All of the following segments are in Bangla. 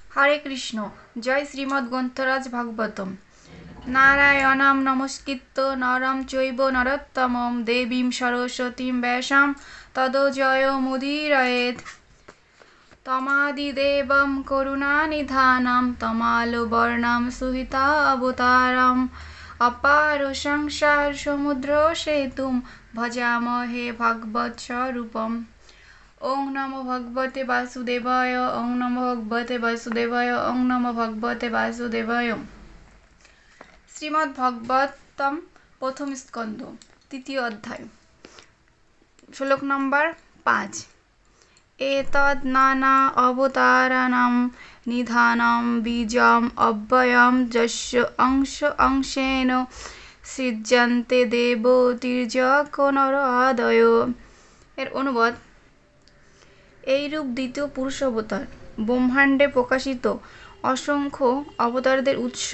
হরে কৃষ্ণ। জয় শ্রীমদ্ গ্রন্থরাজ ভাগবতম। নারায়ণং নমস্কৃত্য নরং চৈব নরোত্তমং দেবীং সরস্বতীং ব্যাসাং ততো জয়মুদীরয়েৎ। তমাদিদেবং করুণানিধানাং তমালবর্ণং সুহিতাবতারং অপার সংসার সমুদ্র সেতুং ভজামহে ভগবৎস্বরূপম। ওং নমো ভগবতে বাসুদেবায়। ওং নমো ভগবতে বাসুদেবায়। ওং নমো ভগবতে বাসুদেবায়। শ্রীমদ্ ভাগবতম প্রথম স্কন্ধ তৃতীয় অধ্যায় শ্লোক নম্বর 5। এতদ্ নানা অবতারাণাং নিধানং বীজম অব্যয়ম যস্য অংশ অংশেন সৃজ্যন্তে দেবতীর্যক নরাদয়। এর অনুবাদ: এইরূপ দ্বিতীয় পুরুষ অবতার ব্রহ্মাণ্ডে প্রকাশিত অসংখ্য অবতারদের উৎস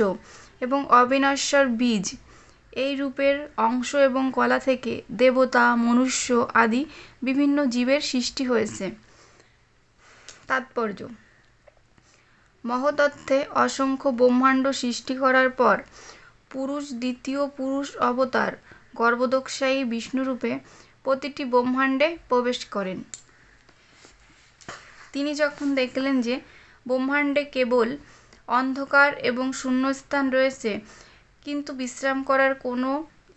এবং অবিনশ্বর বীজ। এই রূপের অংশ এবং কলা থেকে দেবতা, মনুষ্য আদি বিভিন্ন জীবের সৃষ্টি হয়েছে। তাৎপর্য: মহতত্ত্বে অসংখ্য ব্রহ্মাণ্ড সৃষ্টি করার পর পুরুষ দ্বিতীয় পুরুষ অবতার গর্ভোদকশায়ী বিষ্ণুরূপে প্রতিটি ব্রহ্মাণ্ডে প্রবেশ করেন। তিনি যখন দেখলেন যে ব্রহ্মাণ্ডে কেবল অন্ধকার এবং শূন্যস্থান রয়েছে, কিন্তু বিশ্রাম করার কোনো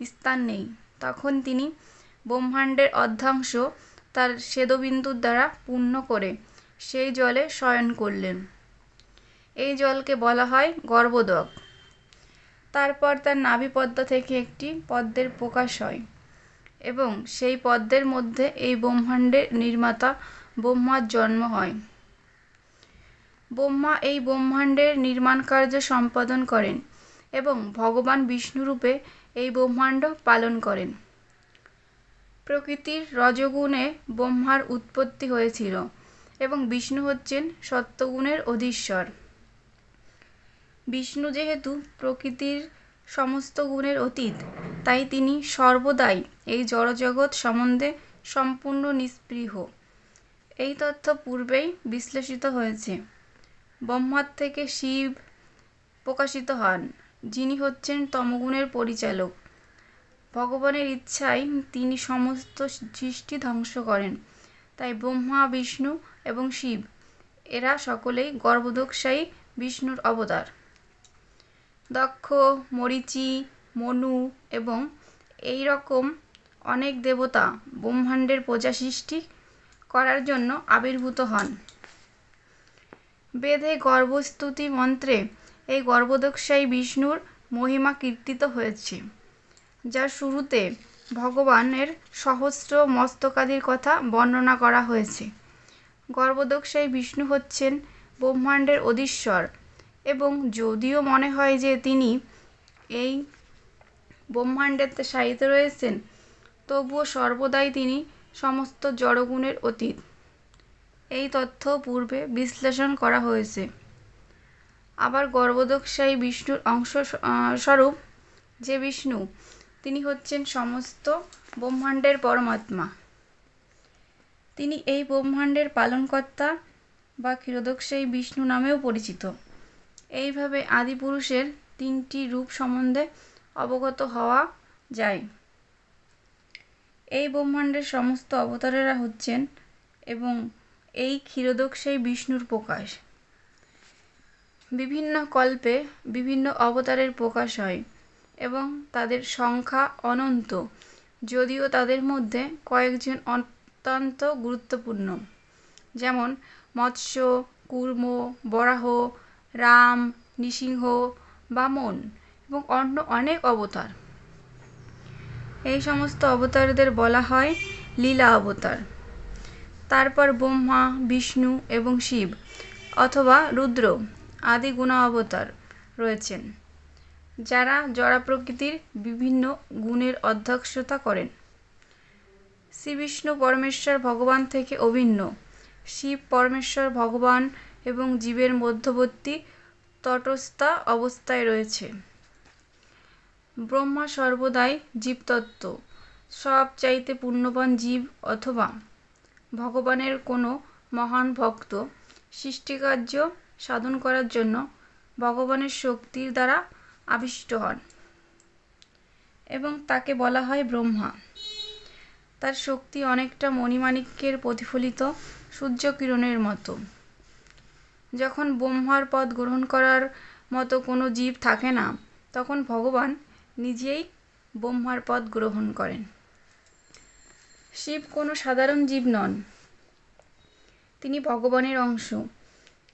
স্থান নেই, তখন তিনি ব্রহ্মাণ্ডের অর্ধাংশ তার স্বেদবিন্দুর দ্বারা পূর্ণ করে সেই জলে শয়ন করলেন। এই জলকে বলা হয় গর্ভোদক। তারপর তার নাভিপদ্ম থেকে একটি পদ্মের প্রকাশ হয় এবং সেই পদ্মের মধ্যে এই ব্রহ্মাণ্ডের নির্মাতা ব্রহ্মার জন্ম হয়। ব্রহ্মা এই ব্রহ্মাণ্ডের নির্মাণ কার্য সম্পাদন করেন এবং ভগবান বিষ্ণুরূপে এই ব্রহ্মাণ্ড পালন করেন। প্রকৃতির রজগুণে ব্রহ্মার উৎপত্তি হয়েছিল এবং বিষ্ণু হচ্ছেন সত্যগুণের অধীশ্বর। বিষ্ণু যেহেতু প্রকৃতির সমস্ত গুণের অতীত, তাই তিনি সর্বদাই এই জড়জগৎ সম্বন্ধে সম্পূর্ণ নিস্পৃহ। এই তথ্য পূর্বেই বিশ্লেষিত হয়েছে। ব্রহ্মার থেকে শিব প্রকাশিত হন, যিনি হচ্ছেন তমগুণের পরিচালক। ভগবানের ইচ্ছায় তিনি সমস্ত সৃষ্টি ধ্বংস করেন। তাই ব্রহ্মা, বিষ্ণু এবং শিব এরা সকলেই গর্ভোদকশায়ী বিষ্ণুর অবতার। দক্ষ, মরীচি, মনু এবং এই রকম অনেক দেবতা ব্রহ্মাণ্ডের প্রজা সৃষ্টি করার জন্য আবির্ভূত হন। বেদে গর্ভস্তুতি মন্ত্রে এই গর্ভোদকশায়ী বিষ্ণুর মহিমা কীর্তিত হয়েছে, যার শুরুতে ভগবানের সহস্র মস্তকাদির কথা বর্ণনা করা হয়েছে। গর্ভোদকশায়ী বিষ্ণু হচ্ছেন ব্রহ্মাণ্ডের অধীশ্বর এবং যদিও মনে হয় যে তিনি এই ব্রহ্মাণ্ডেতে শায়িত রয়েছেন, তবুও সর্বদাই তিনি সমস্ত জড়গুণের অতীত। এই তথ্য পূর্বে বিশ্লেষণ করা হয়েছে। আবার গর্ভোদকশায়ী বিষ্ণুর অংশ স্বরূপ যে বিষ্ণু, তিনি হচ্ছেন সমস্ত ব্রহ্মাণ্ডের পরমাত্মা। তিনি এই ব্রহ্মাণ্ডের পালনকর্তা বা ক্ষীরোদকশায়ী বিষ্ণু নামেও পরিচিত। এইভাবে আদিপুরুষের তিনটি রূপ সম্বন্ধে অবগত হওয়া যায়। এই ব্রহ্মাণ্ডের সমস্ত অবতারেরা হচ্ছেন এবং এই ক্ষীরোদকশায়ী বিষ্ণুর প্রকাশ। বিভিন্ন কল্পে বিভিন্ন অবতারের প্রকাশ হয় এবং তাদের সংখ্যা অনন্ত, যদিও তাদের মধ্যে কয়েকজন অত্যন্ত গুরুত্বপূর্ণ, যেমন মৎস্য, কূর্ম, বরাহ, রাম, নৃসিংহ, বামন এবং অন্য অনেক অবতার। এই সমস্ত অবতারদের বলা হয় লীলা অবতার। তারপর ব্রহ্মা, বিষ্ণু এবং শিব অথবা রুদ্র আদি গুণাবতার রয়েছেন, যারা জড়া প্রকৃতির বিভিন্ন গুণের অধ্যক্ষতা করেন। শ্রীবিষ্ণু পরমেশ্বর ভগবান থেকে অভিন্ন। শিব পরমেশ্বর ভগবান এবং জীবের মধ্যবর্তী তটস্থ অবস্থায় রয়েছে। ব্রহ্মা সর্বদাই জীবতত্ত্ব, সবচাইতে পুণ্যবান জীব অথবা ভগবানের কোনো মহান ভক্ত সৃষ্টিকার্য সাধন করার জন্য ভগবানের শক্তির দ্বারা আবিষ্ট হন এবং তাকে বলা হয় ব্রহ্মা। তার শক্তি অনেকটা মণিমাণিক্যের প্রতিফলিত সূর্যকিরণের মতো। যখন ব্রহ্মার পদ গ্রহণ করার মতো কোনো জীব থাকে না, তখন ভগবান নিজেই ব্রহ্মার পদ গ্রহণ করেন। শিব কোনো সাধারণ জীব নন, তিনি ভগবানের অংশ।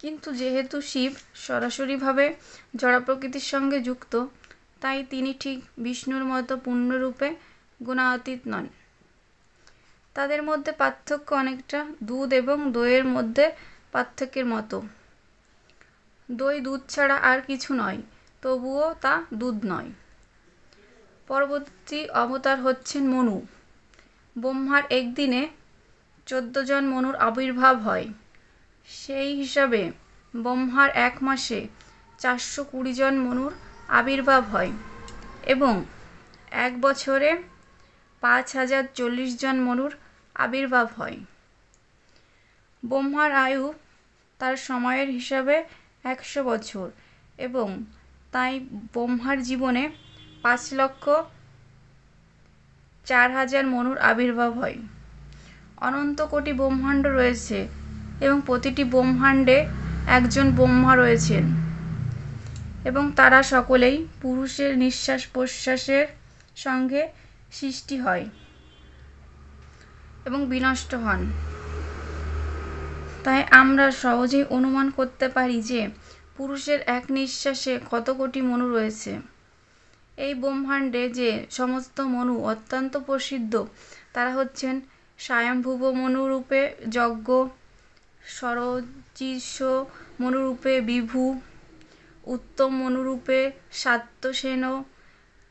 কিন্তু যেহেতু শিব সরাসরিভাবে জড় প্রকৃতির সঙ্গে যুক্ত, তাই তিনি ঠিক বিষ্ণুর মতো পূর্ণরূপে গুণাতীত নন। তাদের মধ্যে পার্থক্য অনেকটা দুধ এবং দইয়ের মধ্যে পার্থক্যের মতো। দই দুধ ছাড়া আর কিছু নয়, তবুও তা দুধ নয়। পরবর্তী অবতার হচ্ছেন মনু। ব্রহ্মার একদিনে 14 জন মনুর আবির্ভাব হয়। সেই হিসাবে ব্রহ্মার এক মাসে 420 জন মনুর আবির্ভাব হয় এবং এক বছরে 5040 জন মনুর আবির্ভাব হয়। ব্রহ্মার আয়ু তার সময়ের হিসাবে 100 বছর এবং তাই ব্রহ্মার জীবনে 5,04,000 মনুর আবির্ভাব হয়। অনন্ত কোটি ব্রহ্মাণ্ড রয়েছে এবং প্রতিটি ব্রহ্মাণ্ডে একজন ব্রহ্মা রয়েছেন এবং তারা সকলেই পুরুষের নিঃশ্বাস প্রশ্বাসের সঙ্গে সৃষ্টি হয় এবং বিনষ্ট হন। তাই আমরা সহজেই অনুমান করতে পারি যে পুরুষের এক নিঃশ্বাসে কত কোটি মনু রয়েছে। এই ব্রহ্মাণ্ডে যে সমস্ত মনু অত্যন্ত প্রসিদ্ধ, তারা হচ্ছেন স্বয়ম্ভুব মনুরূপে যজ্ঞ, সরচিষ্য মনুরূপে বিভু, উত্তম মনুরূপে শাক্তসেন,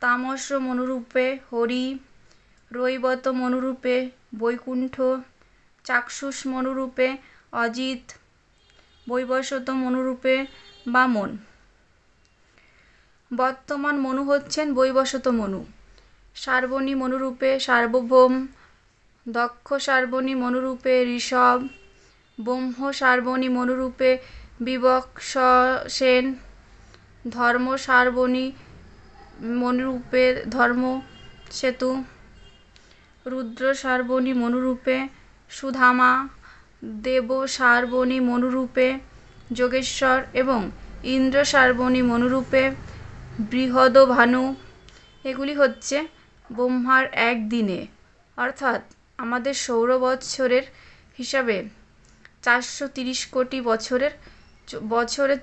তামস মনুরূপে হরি, রৈবত মনুরূপে বৈকুণ্ঠ, চাক্ষুষ মনুরূপে অজিত, বৈবস্বত মনুরূপে বামন। বর্তমান মনু হচ্ছেন বৈবস্বত মনু, শার্বণী মনুরূপে সার্বভৌম, দক্ষ শার্বণী মনুরূপে ঋষভ, ব্রহ্ম শার্বণী মনুরূপে বিবস্বসেন, ধর্ম শার্বণী মনুরূপে ধর্মসেতু, রুদ্র শার্বণী মনুরূপে সুধামা, দেব শার্বণী মনুরূপে যোগেশ্বর এবং ইন্দ্র শার্বণী মনুরূপে বৃহদভানু। এগুলি হচ্ছে ব্রহ্মার এক দিনে, অর্থাৎ আমাদের সৌর বৎসরের হিসাবে 430 কোটি বছরে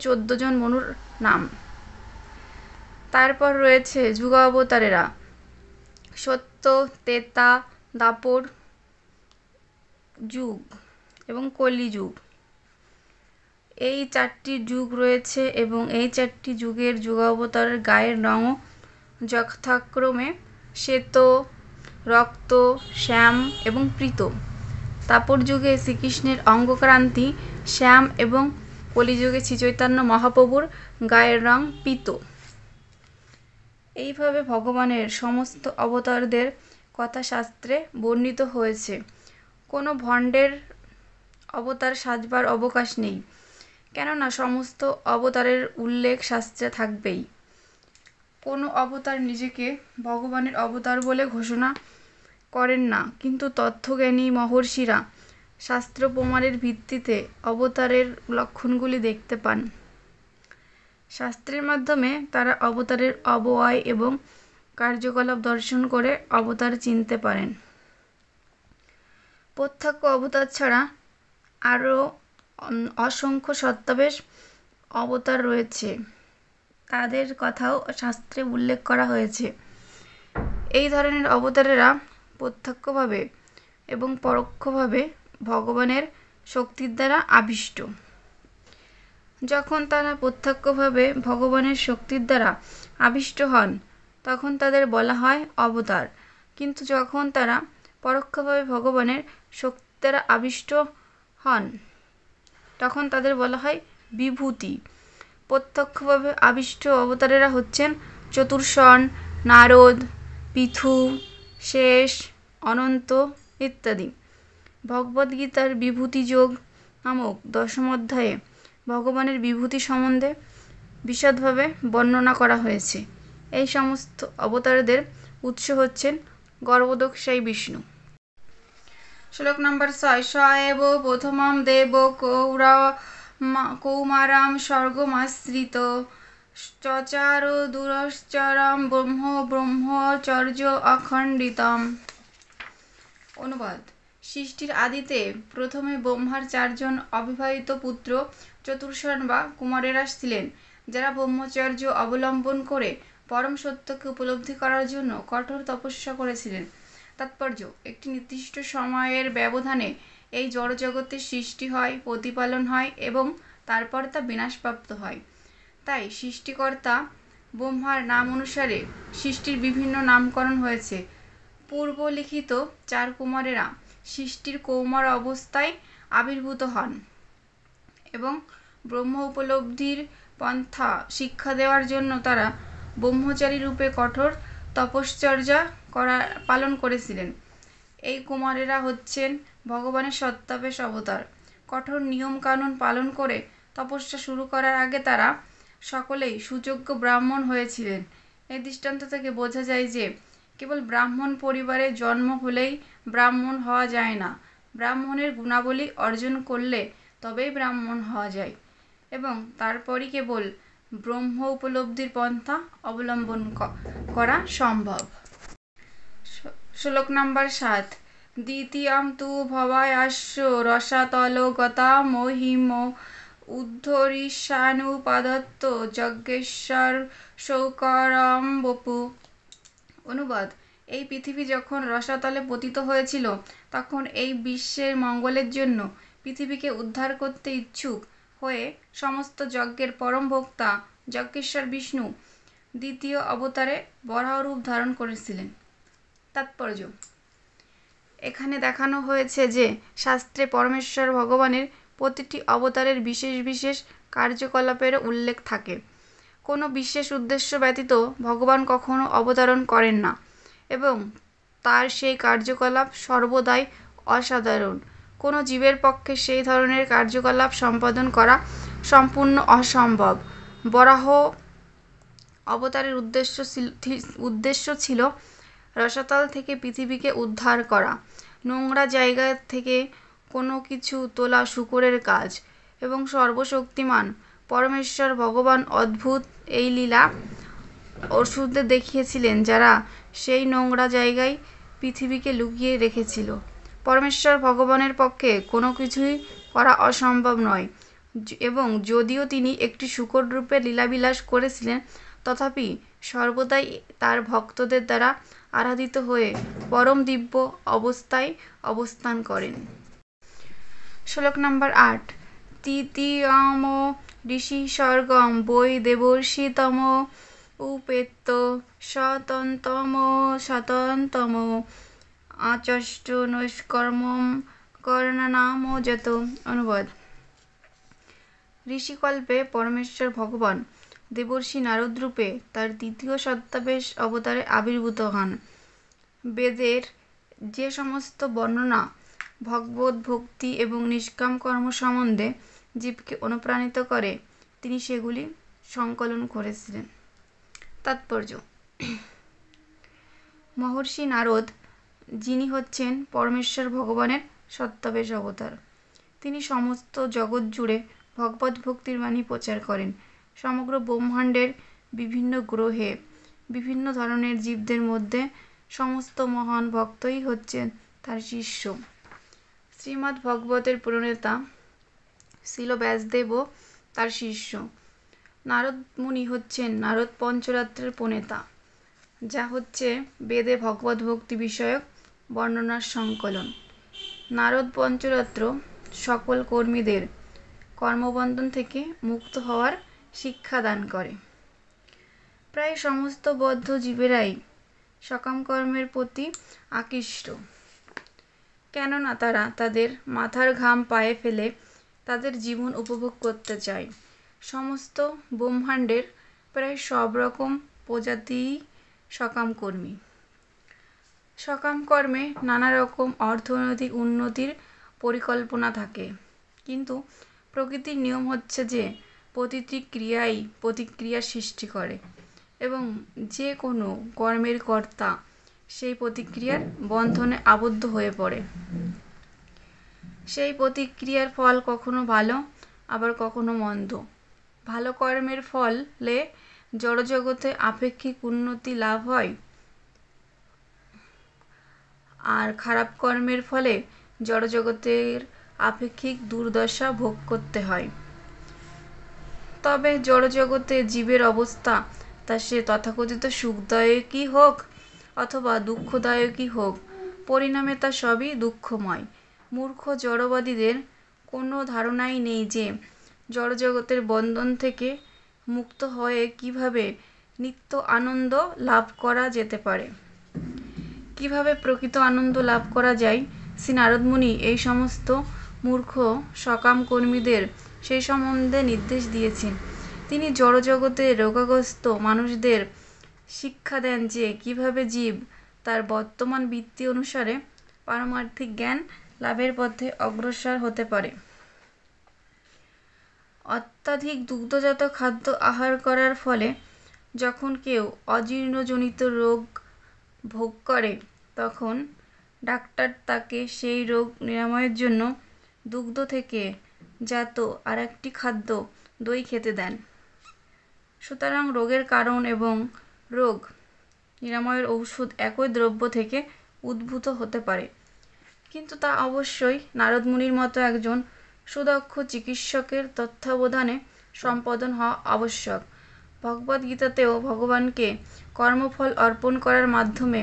14 জন মনুর নাম। তারপর রয়েছে যুগাবতারেরা, সত্য, ত্রেতা, দ্বাপর যুগ এবং কলি যুগ। এই 4টি যুগ রয়েছে এবং এই 4টি যুগের যুগাবতারের গায়ের রঙও যথাক্রমে শ্বেত, রক্ত, শ্যাম এবং পীত। দ্বাপর যুগে শ্রীকৃষ্ণের অঙ্গক্রান্তি শ্যাম এবং কলিযুগে শ্রীচৈতন্য মহাপ্রভুর গায়ের রং পীত। এইভাবে ভগবানের সমস্ত অবতারদের কথা শাস্ত্রে বর্ণিত হয়েছে। কোনো ভণ্ডের অবতার সাজবার অবকাশ নেই, কেননা সমস্ত অবতারের উল্লেখ শাস্ত্রে থাকবেই। কোনো অবতার নিজেকে ভগবানের অবতার বলে ঘোষণা করেন না, কিন্তু তত্ত্বজ্ঞানী মহর্ষিরা শাস্ত্র প্রমাণের ভিত্তিতে অবতারের লক্ষণগুলি দেখতে পান। শাস্ত্রের মাধ্যমে তারা অবতারের অবয়ব এবং কার্যকলাপ দর্শন করে অবতার চিনতে পারেন। প্রত্যক্ষ অবতার ছাড়া আরও অসংখ্য ছদ্মবেশ অবতার রয়েছে, তাদের কথাও শাস্ত্রে উল্লেখ করা হয়েছে। এই ধরনের অবতারেরা প্রত্যক্ষভাবে এবং পরোক্ষভাবে ভগবানের শক্তির দ্বারা আবিষ্ট। যখন তারা প্রত্যক্ষভাবে ভগবানের শক্তির দ্বারা আবিষ্ট হন, তখন তাদের বলা হয় অবতার, কিন্তু যখন তারা পরোক্ষভাবে ভগবানের শক্তির দ্বারা আবিষ্ট হন, তখন তাদের বলা হয় বিভূতি। প্রত্যক্ষভাবে আবিষ্ট অবতারেরা হচ্ছেন চতুর্ষণ, নারদ, পৃথু, শেষ, অনন্ত ইত্যাদি। ভগবদ্গীতার বিভূতি যোগ নামক 10ম অধ্যায়ে ভগবানের বিভূতি সম্বন্ধে বিশদভাবে বর্ণনা করা হয়েছে। এই সমস্ত অবতারদের উৎস হচ্ছেন গর্ভোদকশায়ী বিষ্ণু। শ্লোক নম্বর 6। স এব প্রথমম দেব কৌমারাম স্বর্গমাশ্রিত চচার দুরশ্চরম ব্রহ্মচর্য অখণ্ডিতম। অনুবাদ: সৃষ্টির আদিতে প্রথমে ব্রহ্মার 4 জন অবিবাহিত পুত্র চতুর্ষণ বা কুমারেরা ছিলেন, যারা ব্রহ্মচর্য অবলম্বন করে পরম সত্যকে উপলব্ধি করার জন্য কঠোর তপস্যা করেছিলেন। তাৎপর্য: একটি নির্দিষ্ট সময়ের ব্যবধানে এই জড়জগতের সৃষ্টি হয়, প্রতিপালন হয় এবং তারপর তা বিনাশপ্রাপ্ত হয়। তাই সৃষ্টিকর্তা ব্রহ্মার নাম অনুসারে সৃষ্টির বিভিন্ন নামকরণ হয়েছে। পূর্বলিখিত 4 কুমারেরা সৃষ্টির কৌমার অবস্থায় আবির্ভূত হন এবং ব্রহ্ম উপলব্ধির পন্থা শিক্ষা দেওয়ার জন্য তারা ব্রহ্মচারী রূপে কঠোর তপশ্চর্যা পালন করেছিলেন। এই কুমারেরা হচ্ছেন ভগবানের সত্যাবেশ অবতার। কঠোর নিয়ম কানুন পালন করে তপস্যা শুরু করার আগে তারা সকলেই সুযোগ্য ব্রাহ্মণ হয়েছিলেন। এই দৃষ্টান্ত থেকে বোঝা যায় যে কেবল ব্রাহ্মণ পরিবারে জন্ম হলেই ব্রাহ্মণ হওয়া যায় না, ব্রাহ্মণের গুণাবলী অর্জন করলে তবেই ব্রাহ্মণ হওয়া যায় এবং তারপরই কেবল ব্রহ্ম উপলব্ধির পন্থা অবলম্বন করা সম্ভব। শ্লোক নম্বর 7। দ্বিতীয়ম তু ভবায়াস্য রসাতল গতা মহিম উদ্ধরিষ্যানুপাদত্ত যজ্ঞেশ্বর শৌকরম বপু। অনুবাদ: এই পৃথিবী যখন রসাতলে পতিত হয়েছিল, তখন এই বিশ্বের মঙ্গলের জন্য পৃথিবীকে উদ্ধার করতে ইচ্ছুক হয়ে সমস্ত যজ্ঞের পরম ভোক্তা যজ্ঞেশ্বর বিষ্ণু দ্বিতীয় অবতারে বরাহ রূপ ধারণ করেছিলেন। তাৎপর্য: এখানে দেখানো হয়েছে যে শাস্ত্রে পরমেশ্বর ভগবানের প্রতিটি অবতারের বিশেষ বিশেষ কার্যকলাপের উল্লেখ থাকে। কোনো বিশেষ উদ্দেশ্য ব্যতীত ভগবান কখনো অবতরণ করেন না এবং তার সেই কার্যকলাপ সর্বদাই অসাধারণ। কোনো জীবের পক্ষে সেই ধরনের কার্যকলাপ সম্পাদন করা সম্পূর্ণ অসম্ভব। বরাহ অবতারের উদ্দেশ্য ছিল রসাতল থেকে পৃথিবীকে উদ্ধার করা, নোংরা জায়গা থেকে কোনো কিছু তোলা শূকরের কাজ, এবং সর্বশক্তিমান পরমেশ্বর ভগবান অদ্ভুত এই লীলা অসুরদের দেখিয়েছিলেন, যারা সেই নোংরা জায়গায় পৃথিবীকে লুকিয়ে রেখেছিল। পরমেশ্বর ভগবানের পক্ষে কোনো কিছুই করা অসম্ভব নয় এবং যদিও তিনি একটি শূকর রূপে লীলাবিলাস করেছিলেন, তথাপি সর্বদাই তার ভক্তদের দ্বারা আরাধিত হয়ে পরম দিব্য অবস্থায় অবস্থান করেন। শ্লোক নম্বর 8। তৃতীয়ম ঋষি স্বর্গম বৈ দেবর্ষিতম উপেত্য শতন্তম আচষ্ট নৈষ্কর্মম কর্ণনাম যত। অনুবাদ: ঋষিকল্পে পরমেশ্বর ভগবান দেবর্ষি নারদ রূপে তার দ্বিতীয় সত্যাবেশ অবতারে আবির্ভূত হন। বেদের যে সমস্ত বর্ণনা ভগবত ভক্তি এবং নিষ্কাম কর্ম সম্বন্ধে জীবকে অনুপ্রাণিত করে, তিনি সেগুলি সংকলন করেছিলেন। তাৎপর্য: মহর্ষি নারদ, যিনি হচ্ছেন পরমেশ্বর ভগবানের সত্যাবেশ অবতার, তিনি সমস্ত জগৎ জুড়ে ভগবত ভক্তির বাণী প্রচার করেন। সমগ্র ব্রহ্মাণ্ডের বিভিন্ন গ্রহে বিভিন্ন ধরনের জীবদের মধ্যে সমস্ত মহান ভক্তই হচ্ছেন তার শিষ্য। শ্রীমদ্ ভাগবতের প্রণেতা শ্রীল ব্যাসদেবও তার শিষ্য। নারদ মুনি হচ্ছেন নারদ পঞ্চরাত্রের প্রণেতা, যা হচ্ছে বেদে ভগবত ভক্তি বিষয়ক বর্ণনার সংকলন। নারদ পঞ্চরাত্র সকল কর্মীদের কর্মবন্ধন থেকে মুক্ত হওয়ার শিক্ষা দান করে। প্রায় সমস্ত বদ্ধ জীবেরাই সকাম কর্মের প্রতি আকৃষ্ট, কেননা তারা তাদের মাথার ঘাম পায়ে ফেলে তাদের জীবন উপভোগ করতে চায়। সমস্ত ব্রহ্মাণ্ডের প্রায় সব রকম প্রজাতিই সকাম কর্মী। সকাম কর্মে নানা রকম অর্থনৈতিক উন্নতির পরিকল্পনা থাকে, কিন্তু প্রকৃতির নিয়ম হচ্ছে যে প্রতিটি ক্রিয়াই প্রতিক্রিয়া সৃষ্টি করে এবং যে কোনো কর্মের কর্তা সেই প্রতিক্রিয়ার বন্ধনে আবদ্ধ হয়ে পড়ে। সেই প্রতিক্রিয়ার ফল কখনো ভালো আবার কখনো মন্দ। ভালো কর্মের ফলে জড়জগতে আপেক্ষিক উন্নতি লাভ হয়, আর খারাপ কর্মের ফলে জড়জগতের আপেক্ষিক দুর্দশা ভোগ করতে হয়। তবে জড়জগতে জীবের অবস্থা তা সে তথাকথিত সুখদায়কই হোক অথবা দুঃখদায়কই হোক, পরিণামে তা সবই দুঃখময়। মূর্খ জড়বাদীদের কোনো ধারণাই নেই যে জড়জগতের বন্ধন থেকে মুক্ত হয়ে কিভাবে নিত্য আনন্দ লাভ করা যেতে পারে। কিভাবে প্রকৃত আনন্দ লাভ করা যায়, শ্রী নারদ মুনি এই সমস্ত মূর্খ সকাম কর্মীদের সেই সম্বন্ধে নির্দেশ দিয়েছেন। তিনি জড়জগতে রোগাগ্রস্ত মানুষদের শিক্ষা দেন যে কিভাবে জীব তার বর্তমান বৃত্তি অনুসারে পারমার্থিক জ্ঞান লাভের পথে অগ্রসর হতে পারে। অত্যাধিক দুগ্ধজাত খাদ্য আহার করার ফলে যখন কেউ অজীর্ণজনিত রোগ ভোগ করে, তখন ডাক্তার তাকে সেই রোগ নিরাময়ের জন্য দুগ্ধ থেকে জাত আর একটি খাদ্য দই খেতে দেন। সুতরাং রোগের কারণ এবং রোগ নিরাময়ের ঔষধ একই দ্রব্য থেকে উদ্ভূত হতে পারে, কিন্তু তা অবশ্যই নারদ মুনির মতো একজন সুদক্ষ চিকিৎসকের তত্ত্বাবধানে সম্পাদন হওয়া আবশ্যক। ভগবদ্গীতাতেও ভগবানকে কর্মফল অর্পণ করার মাধ্যমে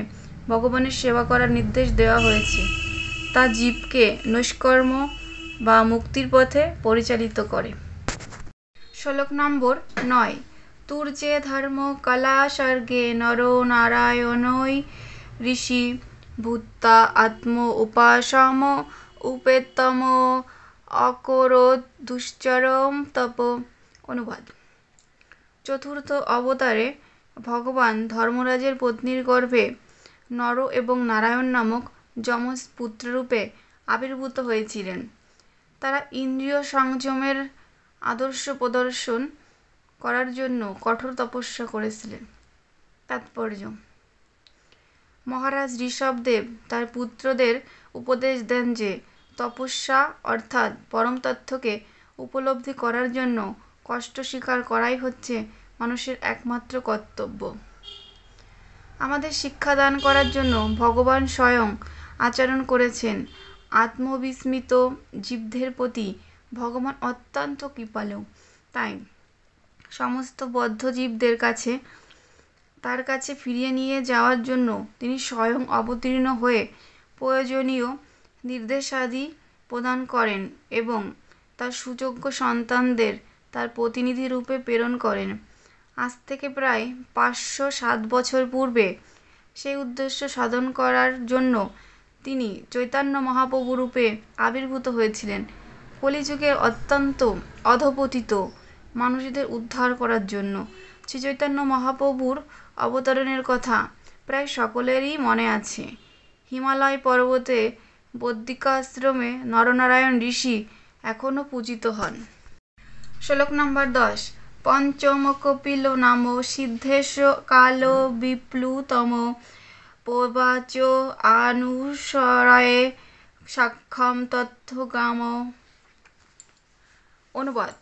ভগবানের সেবা করার নির্দেশ দেওয়া হয়েছে। তা জীবকে নৈষ্কর্ম বা মুক্তির পথে পরিচালিত করে। শ্লোক নম্বর 9। তুর্যে ধর্ম কলা স্বর্গে নর নারায়ণই ঋষি ভূতা আত্ম উপাসম উপেতম অকরোৎ দুশ্চরম তপ। অনুবাদ। চতুর্থ অবতারে ভগবান ধর্মরাজের পত্নীর গর্ভে নর এবং নারায়ণ নামক যমজ পুত্ররূপে আবির্ভূত হয়েছিলেন। তারা ইন্দ্রিয় সংযমের আদর্শ প্রদর্শন করার জন্য কঠোর তপস্যা করেছিলেন। তাৎপর্য: মহারাজ ঋষভদেব তার পুত্রদের উপদেশ দেন যে তপস্যা অর্থাৎ পরম তত্ত্বকে উপলব্ধি করার জন্য কষ্ট স্বীকার করাই হচ্ছে মানুষের একমাত্র কর্তব্য। আমাদের শিক্ষাদান করার জন্য ভগবান স্বয়ং আচরণ করেছেন। আত্মবিস্মৃত জীবদের প্রতি ভগবান অত্যন্ত কৃপালু। তাই সমস্ত বদ্ধ জীবদের কাছে তার কাছে ফিরিয়ে নিয়ে যাওয়ার জন্য তিনি স্বয়ং অবতীর্ণ হয়ে প্রয়োজনীয় নির্দেশাদি প্রদান করেন এবং তার সুযোগ্য সন্তানদের তার প্রতিনিধি রূপে প্রেরণ করেন। আজ থেকে প্রায় 507 বছর পূর্বে সেই উদ্দেশ্য সাধন করার জন্য তিনি চৈতন্য মহাপ্রভু রূপে আবির্ভূত হয়েছিলেন, কলিযুগের অত্যন্ত অধঃপতিত মানুষদের উদ্ধার করার জন্য। শ্রী চৈতন্য মহাপ্রভুর অবতরণের কথা প্রায় সকলেরই মনে আছে। হিমালয় পর্বতে বদ্রিকাশ্রমে নরনারায়ণ ঋষি এখনও পূজিত হন। শ্লোক নম্বর 10। পঞ্চম কপিল নাম সিদ্ধেশ কাল বিপ্লুতম প্রবাচ আনুসরয়ে সাক্ষম তথ্যগাম। অনুবাদ।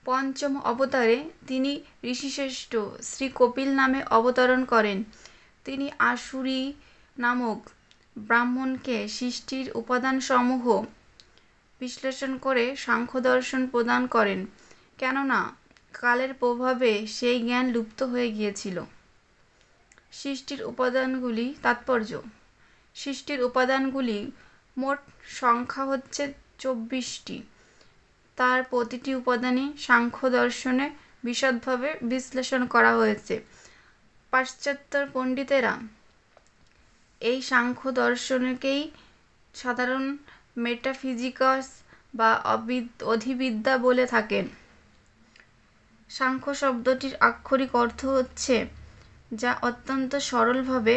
পঞ্চম অবতারে তিনি ঋষিশ্রেষ্ঠ শ্রী কপিল নামে অবতরণ করেন। তিনি আসুরি নামক ব্রাহ্মণকে সৃষ্টির উপাদানসমূহ বিশ্লেষণ করে সাংখ্য দর্শন প্রদান করেন, কেননা কালের প্রভাবে সেই জ্ঞান লুপ্ত হয়ে গিয়েছিল। সৃষ্টির উপাদানগুলি তাৎপর্য: সৃষ্টির উপাদানগুলি মোট সংখ্যা হচ্ছে 24টি। তার প্রতিটি উপাদানই সাংখ্য দর্শনে বিশদভাবে বিশ্লেষণ করা হয়েছে। পাশ্চাত্য পণ্ডিতেরা এই সাংখ্য দর্শনকেই সাধারণ মেটাফিজিক্স বা অধিবিদ্যা বলে থাকেন। সাংখ্য শব্দটির আক্ষরিক অর্থ হচ্ছে যা অত্যন্ত সরলভাবে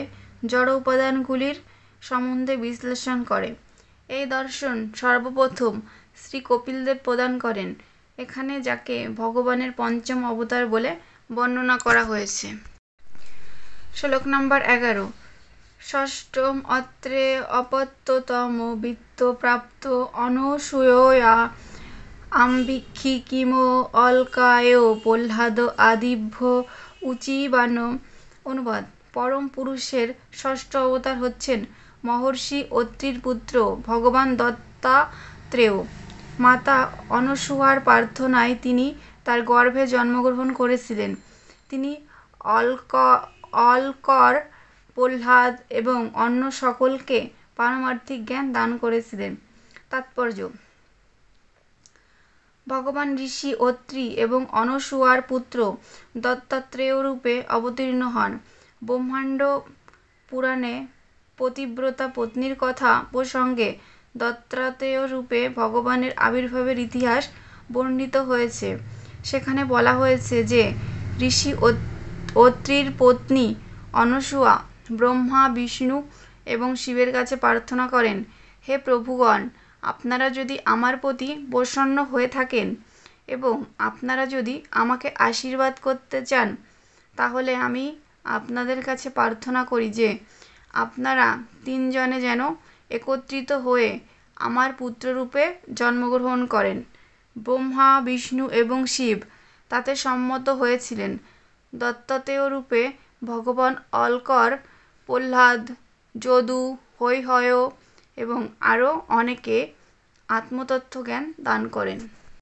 জড় উপাদানগুলির সম্বন্ধে বিশ্লেষণ করে। এই দর্শন সর্বপ্রথম শ্রী কপিলদেব প্রদান করেন, এখানে যাকে ভগবানের পঞ্চম অবতার বলে বর্ণনা করা হয়েছে। শ্লোক নম্বর 11। ষষ্ঠম অত্রে অপত্যতম বিত্তপ্রাপ্ত অনসূয়য়া আম্বিক্ষি কিমো অলকায় প্রহ্লাদ আদিভ্য উচিবান। অনুবাদ: পরম পুরুষের ষষ্ঠ অবতার হচ্ছেন মহর্ষি অত্রির পুত্র ভগবান দত্তাত্রেয়। মাতা অনসূয়ার প্রার্থনায় তিনি তার গর্ভে জন্মগ্রহণ করেছিলেন। তিনি অলকর, প্রহ্লাদ এবং অন্য সকলকে পারমার্থিক জ্ঞান দান করেছিলেন। তাৎপর্য: ভগবান ঋষি অত্রি এবং অনসূয়ার পুত্র দত্তাত্রেয় রূপে অবতীর্ণ হন। ব্রহ্মাণ্ড পুরাণে পতিব্রতা পত্নীর কথা প্রসঙ্গে দত্তাত্রেয় রূপে ভগবানের আবির্ভাবের ইতিহাস বর্ণিত হয়েছে। সেখানে বলা হয়েছে যে ঋষি অত্রির পত্নী অনসূয়া ব্রহ্মা, বিষ্ণু এবং শিবের কাছে প্রার্থনা করেন, হে প্রভুগণ, আপনারা যদি আমার প্রতি প্রসন্ন হয়ে থাকেন এবং আপনারা যদি আমাকে আশীর্বাদ করতে চান, তাহলে আমি আপনাদের কাছে প্রার্থনা করি যে আপনারা তিনজনে যেন একত্রিত হয়ে আমার পুত্ররূপে জন্মগ্রহণ করেন। ব্রহ্মা, বিষ্ণু এবং শিব তাতে সম্মত হয়েছিলেন। দত্তাত্রেয় রূপে ভগবান অলকর, প্রহ্লাদ, যদু, হৈহয় এবং আরও অনেকে আত্মতত্ত্ব জ্ঞান দান করেন।